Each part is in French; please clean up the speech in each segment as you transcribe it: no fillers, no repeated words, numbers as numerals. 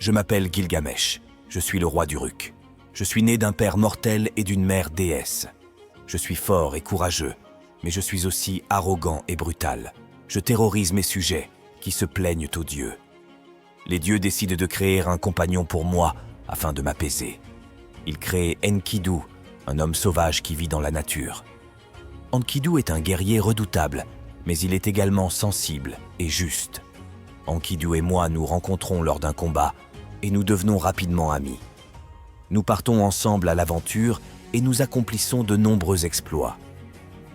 Je m'appelle Gilgamesh. Je suis le roi d'Uruk. Je suis né d'un père mortel et d'une mère déesse. Je suis fort et courageux, mais je suis aussi arrogant et brutal. Je terrorise mes sujets, qui se plaignent aux dieux. Les dieux décident de créer un compagnon pour moi, afin de m'apaiser. Ils créent Enkidu, un homme sauvage qui vit dans la nature. Enkidu est un guerrier redoutable, mais il est également sensible et juste. Enkidu et moi nous rencontrons lors d'un combat, et nous devenons rapidement amis. Nous partons ensemble à l'aventure et nous accomplissons de nombreux exploits.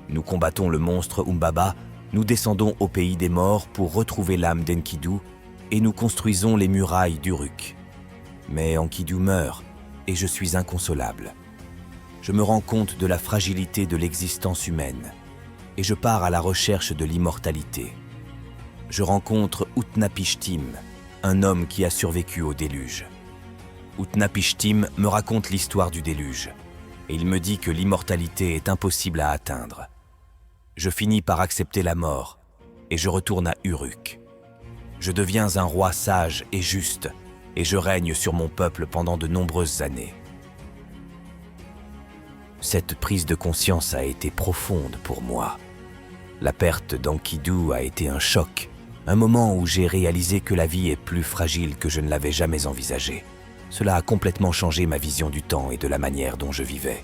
Nous combattons le monstre Umbaba, nous descendons au pays des morts pour retrouver l'âme d'Enkidu et nous construisons les murailles d'Uruk. Mais Enkidu meurt et je suis inconsolable. Je me rends compte de la fragilité de l'existence humaine et je pars à la recherche de l'immortalité. Je rencontre Utnapishtim, un homme qui a survécu au déluge. Utnapishtim me raconte l'histoire du déluge et il me dit que l'immortalité est impossible à atteindre. Je finis par accepter la mort et je retourne à Uruk. Je deviens un roi sage et juste et je règne sur mon peuple pendant de nombreuses années. Cette prise de conscience a été profonde pour moi. La perte d'Enkidu a été un choc, un moment où j'ai réalisé que la vie est plus fragile que je ne l'avais jamais envisagé. Cela a complètement changé ma vision du temps et de la manière dont je vivais.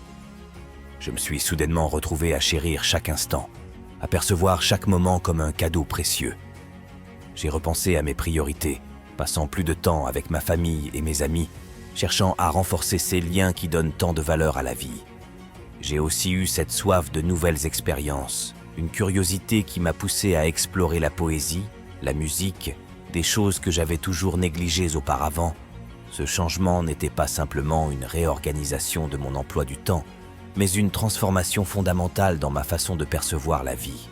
Je me suis soudainement retrouvé à chérir chaque instant, à percevoir chaque moment comme un cadeau précieux. J'ai repensé à mes priorités, passant plus de temps avec ma famille et mes amis, cherchant à renforcer ces liens qui donnent tant de valeur à la vie. J'ai aussi eu cette soif de nouvelles expériences, une curiosité qui m'a poussé à explorer la poésie, la musique, des choses que j'avais toujours négligées auparavant. Ce changement n'était pas simplement une réorganisation de mon emploi du temps, mais une transformation fondamentale dans ma façon de percevoir la vie.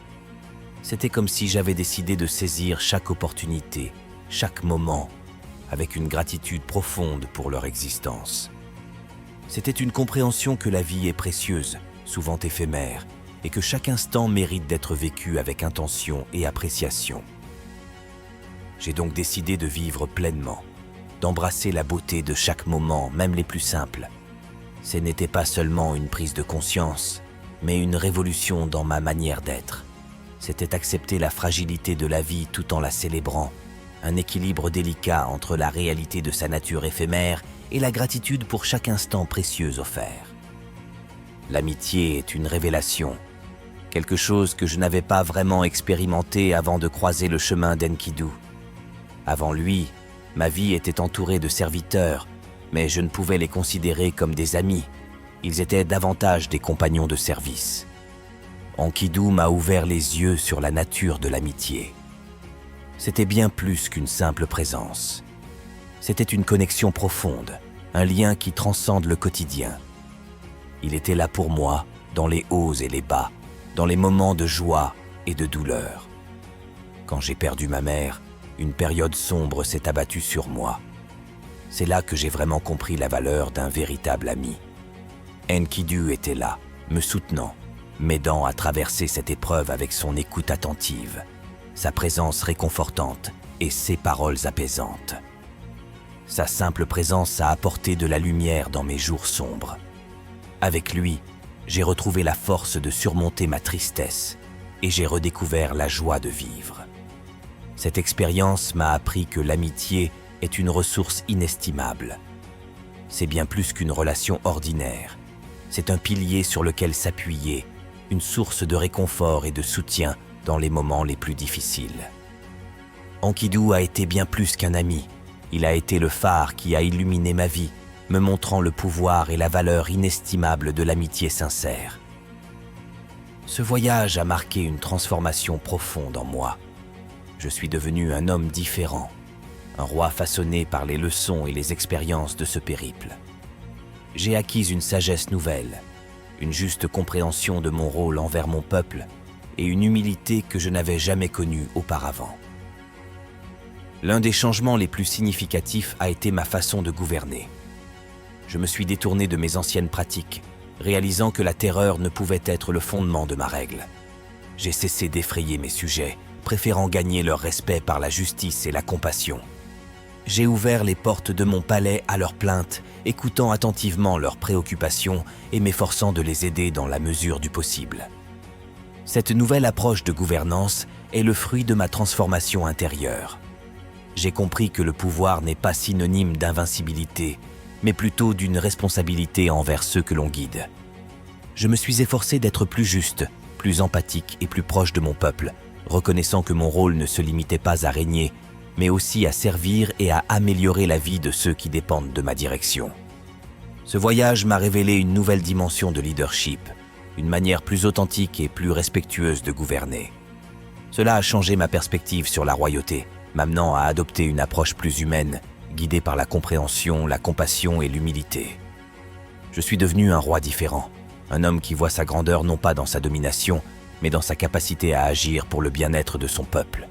C'était comme si j'avais décidé de saisir chaque opportunité, chaque moment, avec une gratitude profonde pour leur existence. C'était une compréhension que la vie est précieuse, souvent éphémère, et que chaque instant mérite d'être vécu avec intention et appréciation. J'ai donc décidé de vivre pleinement, d'embrasser la beauté de chaque moment, même les plus simples. Ce n'était pas seulement une prise de conscience, mais une révolution dans ma manière d'être. C'était accepter la fragilité de la vie tout en la célébrant, un équilibre délicat entre la réalité de sa nature éphémère et la gratitude pour chaque instant précieux offert. L'amitié est une révélation, quelque chose que je n'avais pas vraiment expérimenté avant de croiser le chemin d'Enkidu. Avant lui, ma vie était entourée de serviteurs, mais je ne pouvais les considérer comme des amis. Ils étaient davantage des compagnons de service. Enkidu m'a ouvert les yeux sur la nature de l'amitié. C'était bien plus qu'une simple présence. C'était une connexion profonde, un lien qui transcende le quotidien. Il était là pour moi, dans les hauts et les bas, dans les moments de joie et de douleur. Quand j'ai perdu ma mère, une période sombre s'est abattue sur moi. C'est là que j'ai vraiment compris la valeur d'un véritable ami. Enkidu était là, me soutenant, m'aidant à traverser cette épreuve avec son écoute attentive, sa présence réconfortante et ses paroles apaisantes. Sa simple présence a apporté de la lumière dans mes jours sombres. Avec lui, j'ai retrouvé la force de surmonter ma tristesse et j'ai redécouvert la joie de vivre. Cette expérience m'a appris que l'amitié est une ressource inestimable. C'est bien plus qu'une relation ordinaire. C'est un pilier sur lequel s'appuyer, une source de réconfort et de soutien dans les moments les plus difficiles. Enkidu a été bien plus qu'un ami. Il a été le phare qui a illuminé ma vie, me montrant le pouvoir et la valeur inestimable de l'amitié sincère. Ce voyage a marqué une transformation profonde en moi. Je suis devenu un homme différent, un roi façonné par les leçons et les expériences de ce périple. J'ai acquis une sagesse nouvelle, une juste compréhension de mon rôle envers mon peuple et une humilité que je n'avais jamais connue auparavant. L'un des changements les plus significatifs a été ma façon de gouverner. Je me suis détourné de mes anciennes pratiques, réalisant que la terreur ne pouvait être le fondement de ma règle. J'ai cessé d'effrayer mes sujets, préférant gagner leur respect par la justice et la compassion. J'ai ouvert les portes de mon palais à leurs plaintes, écoutant attentivement leurs préoccupations et m'efforçant de les aider dans la mesure du possible. Cette nouvelle approche de gouvernance est le fruit de ma transformation intérieure. J'ai compris que le pouvoir n'est pas synonyme d'invincibilité, mais plutôt d'une responsabilité envers ceux que l'on guide. Je me suis efforcé d'être plus juste, plus empathique et plus proche de mon peuple, reconnaissant que mon rôle ne se limitait pas à régner, mais aussi à servir et à améliorer la vie de ceux qui dépendent de ma direction. Ce voyage m'a révélé une nouvelle dimension de leadership, une manière plus authentique et plus respectueuse de gouverner. Cela a changé ma perspective sur la royauté, m'amenant à adopter une approche plus humaine, guidée par la compréhension, la compassion et l'humilité. Je suis devenu un roi différent, un homme qui voit sa grandeur non pas dans sa domination, mais dans sa capacité à agir pour le bien-être de son peuple.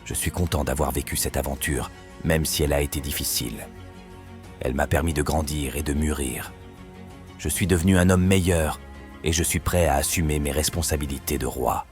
Je suis content d'avoir vécu cette aventure, même si elle a été difficile. Elle m'a permis de grandir et de mûrir. Je suis devenu un homme meilleur et je suis prêt à assumer mes responsabilités de roi.